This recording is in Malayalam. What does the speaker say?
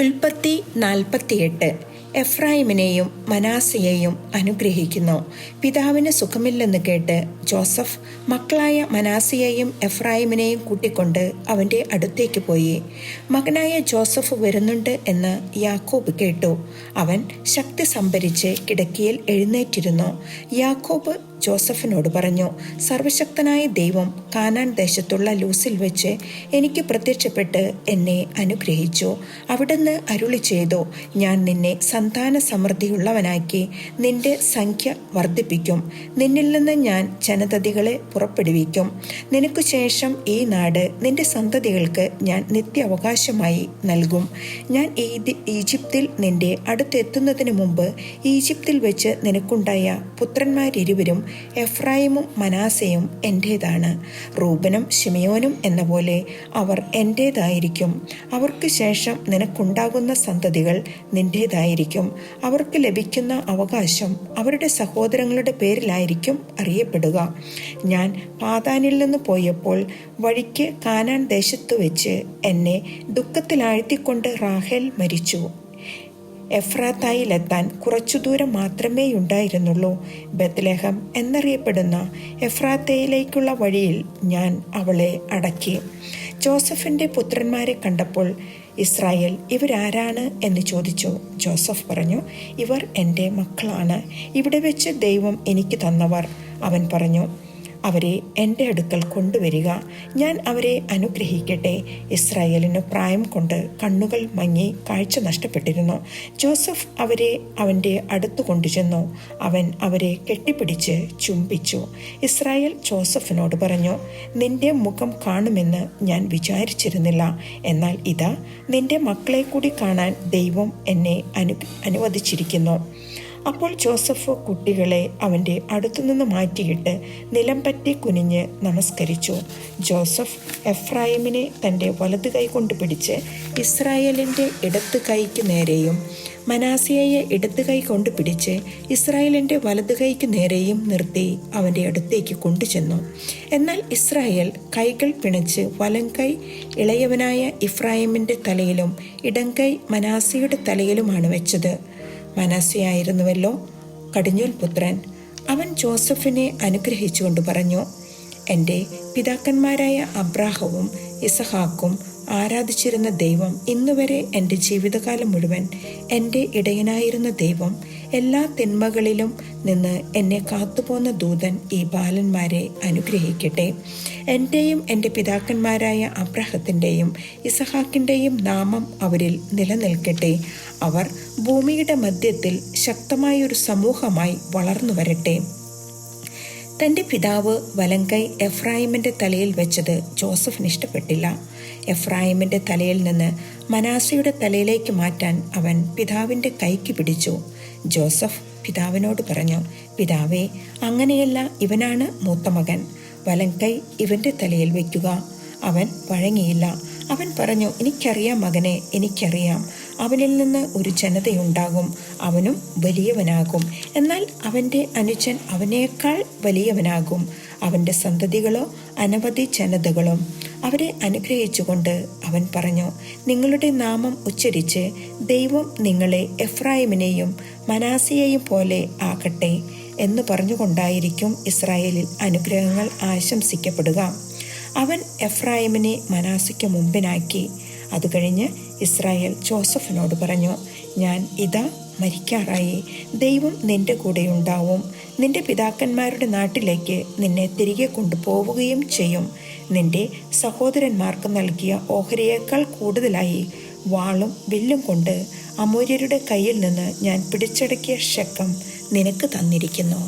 ഉൽപ്പത്തി 48. എഫ്രായിമിനെയും മനാസയെയും അനുഗ്രഹിക്കുന്നു. പിതാവിന് സുഖമില്ലെന്ന് കേട്ട് ജോസഫ് മക്കളായ മനാസയെയും എഫ്രായിമിനെയും കൂട്ടിക്കൊണ്ട് അവൻ്റെ അടുത്തേക്ക് പോയി. മകനായ ജോസഫ് വരുന്നുണ്ട് എന്ന് യാക്കോബ് കേട്ടു. അവൻ ശക്തി സംഭരിച്ച് കിടക്കയിൽ എഴുന്നേറ്റിരുന്നു. യാക്കോബ് ജോസഫിനോട് പറഞ്ഞു, സർവശക്തനായ ദൈവം കാനാൻ ദേശത്തുള്ള ലൂസിൽ വെച്ച് എനിക്ക് പ്രത്യക്ഷപ്പെട്ട് എന്നെ അനുഗ്രഹിച്ചു. അവിടുന്ന് അരുളി ചെയ്തു, ഞാൻ നിന്നെ സന്താന സമൃദ്ധിയുള്ളവനാക്കി നിന്റെ സംഖ്യ വർദ്ധിപ്പിക്കും. നിന്നിൽ നിന്ന് ഞാൻ ജനതതികളെ പുറപ്പെടുവിക്കും. നിനക്കു ശേഷം ഈ നാട് നിന്റെ സന്തതികൾക്ക് ഞാൻ നിത്യാവകാശമായി നൽകും. ഞാൻ ഈജിപ്തിൽ നിന്റെ അടുത്തെത്തുന്നതിന് മുമ്പ് ഈജിപ്തിൽ വെച്ച് നിനക്കുണ്ടായ പുത്രന്മാരിരുവരും എഫ്രായിമും മനാസയും എൻ്റേതാണ്. റൂബനും ശിമയോനും എന്ന പോലെ അവർ എൻ്റേതായിരിക്കും. അവർക്ക് ശേഷം നിനക്കുണ്ടാകുന്ന സന്തതികൾ നിൻ്റേതായിരിക്കും. അവർക്ക് ലഭിക്കുന്ന അവകാശം അവരുടെ സഹോദരങ്ങളുടെ പേരിലായിരിക്കും അറിയപ്പെടുക. ഞാൻ പാതാനിൽ നിന്ന് പോയപ്പോൾ വഴിക്ക് കാനാൻ ദേശത്തു വെച്ച് എന്നെ ദുഃഖത്തിലാഴ്ത്തിക്കൊണ്ട് റാഹേൽ മരിച്ചു. എഫ്രാത്തായിലെത്താൻ കുറച്ചു ദൂരം മാത്രമേയുണ്ടായിരുന്നുള്ളൂ. ബത്ലഹേം എന്നറിയപ്പെടുന്ന എഫ്രാത്തയിലേക്കുള്ള വഴിയിൽ ഞാൻ അവളെ അടക്കി. ജോസഫിൻ്റെ പുത്രന്മാരെ കണ്ടപ്പോൾ ഇസ്രായേൽ ഇവരാരാണ് എന്ന് ചോദിച്ചു. ജോസഫ് പറഞ്ഞു, ഇവർ എൻ്റെ മക്കളാണ്, ഇവിടെ വെച്ച് ദൈവം എനിക്ക് തന്നവർ. അവൻ പറഞ്ഞു, അവരെ എൻ്റെ അടുക്കൽ കൊണ്ടുവരിക, ഞാൻ അവരെ അനുഗ്രഹിക്കട്ടെ. ഇസ്രായേലിന് പ്രായം കൊണ്ട് കണ്ണുകൾ മങ്ങി കാഴ്ച നഷ്ടപ്പെട്ടിരുന്നു. ജോസഫ് അവരെ അവൻ്റെ അടുത്ത് കൊണ്ടുചെന്നു. അവൻ അവരെ കെട്ടിപ്പിടിച്ച് ചുംബിച്ചു. ഇസ്രായേൽ ജോസഫിനോട് പറഞ്ഞു, നിന്റെ മുഖം കാണുമെന്ന് ഞാൻ വിചാരിച്ചിരുന്നില്ല. എന്നാൽ ഇതാ, നിന്റെ മക്കളെ കൂടി കാണാൻ ദൈവം എന്നെ അനുവദിച്ചിരിക്കുന്നു. അപ്പോൾ ജോസഫ് കുട്ടികളെ അവൻ്റെ അടുത്തുനിന്ന് മാറ്റിയിട്ട് നിലം പറ്റി കുനിഞ്ഞ് നമസ്കരിച്ചു. ജോസഫ് എഫ്രായിമിനെ തൻ്റെ വലതു കൈ കൊണ്ട് പിടിച്ച് ഇസ്രായേലിൻ്റെ ഇടത്ത് കൈക്ക് നേരെയും മനാസയെ ഇടത്ത് കൈ കൊണ്ട് പിടിച്ച് ഇസ്രായേലിൻ്റെ വലതു കൈക്ക് നേരെയും നിർത്തി അവൻ്റെ അടുത്തേക്ക് കൊണ്ടുചെന്നു. എന്നാൽ ഇസ്രായേൽ കൈകൾ പിണച്ച് വലം കൈ ഇളയവനായ ഇഫ്രായിമിൻ്റെ തലയിലും ഇടം കൈ മനാസയുടെ തലയിലുമാണ് വെച്ചത്. മനാസയായിരുന്നുവല്ലോ കടിഞ്ഞൂൽ പുത്രൻ. അവൻ ജോസഫിനെ അനുഗ്രഹിച്ചുകൊണ്ട് പറഞ്ഞു, എൻ്റെ പിതാക്കന്മാരായ അബ്രാഹവും ഇസഹാക്കും ആരാധിച്ചിരുന്ന ദൈവം, ഇന്നുവരെ എൻ്റെ ജീവിതകാലം മുഴുവൻ എൻ്റെ ഇടയനായിരുന്ന ദൈവം, എല്ലാ തിന്മകളിലും നിന്ന് എന്നെ കാത്തുപോന്ന ദൂതൻ ഈ ബാലന്മാരെ അനുഗ്രഹിക്കട്ടെ. എൻ്റെയും എൻ്റെ പിതാക്കന്മാരായ അബ്രാഹത്തിൻ്റെയും ഇസഹാക്കിൻ്റെയും നാമം അവരിൽ നിലനിൽക്കട്ടെ. അവർ ഭൂമിയുടെ മധ്യത്തിൽ ശക്തമായൊരു സമൂഹമായി വളർന്നു വരട്ടെ. തൻ്റെ പിതാവ് വലങ്കൈ എഫ്രായിമിൻ്റെ തലയിൽ വെച്ചത് ജോസഫിന് ഇഷ്ടപ്പെട്ടില്ല. എഫ്രായിമിൻ്റെ തലയിൽ നിന്ന് മനാസയുടെ തലയിലേക്ക് മാറ്റാൻ അവൻ പിതാവിൻ്റെ കൈക്ക് പിടിച്ചു. ജോസഫ് പിതാവിനോട് പറഞ്ഞു, പിതാവേ, അങ്ങനെയല്ല, ഇവനാണ് മൂത്ത മകൻ, വലങ്കൈ ഇവൻ്റെ തലയിൽ വയ്ക്കുക. അവൻ വഴങ്ങിയില്ല. അവൻ പറഞ്ഞു, എനിക്കറിയാം മകനെ, എനിക്കറിയാം. അവനിൽ നിന്ന് ഒരു ജനതയുണ്ടാകും, അവനും വലിയവനാകും. എന്നാൽ അവൻ്റെ അനുജൻ അവനേക്കാൾ വലിയവനാകും. അവൻ്റെ സന്തതികളോ അനവധി ജനതകളും. അവരെ അനുഗ്രഹിച്ചുകൊണ്ട് അവൻ പറഞ്ഞു, നിങ്ങളുടെ നാമം ഉച്ചരിച്ച് ദൈവം നിങ്ങളെ എഫ്രായിമിനെയും മനാസയെയും പോലെ ആക്കട്ടെ എന്ന് പറഞ്ഞുകൊണ്ടായിരിക്കും ഇസ്രായേലിൽ അനുഗ്രഹങ്ങൾ ആശംസിക്കപ്പെടുക. അവൻ എഫ്രായിമിനെ മനാസയ്ക്ക് മുമ്പിനാക്കി. അതുകഴിഞ്ഞ് ഇസ്രായേൽ ജോസഫിനോട് പറഞ്ഞു, ഞാൻ ഇതാ മരിക്കാറായി. ദൈവം നിന്റെ കൂടെയുണ്ടാവും. നിന്റെ പിതാക്കന്മാരുടെ നാട്ടിലേക്ക് നിന്നെ തിരികെ കൊണ്ടുപോവുകയും ചെയ്യും. നിന്റെ സഹോദരന്മാർക്ക് നൽകിയ ഓഹരിയേക്കാൾ കൂടുതലായി വാളും വില്ലും കൊണ്ട് അമോര്യരുടെ കയ്യിൽ നിന്ന് ഞാൻ പിടിച്ചടക്കിയ ശെഖം നിനക്ക് തന്നിരിക്കുന്നു.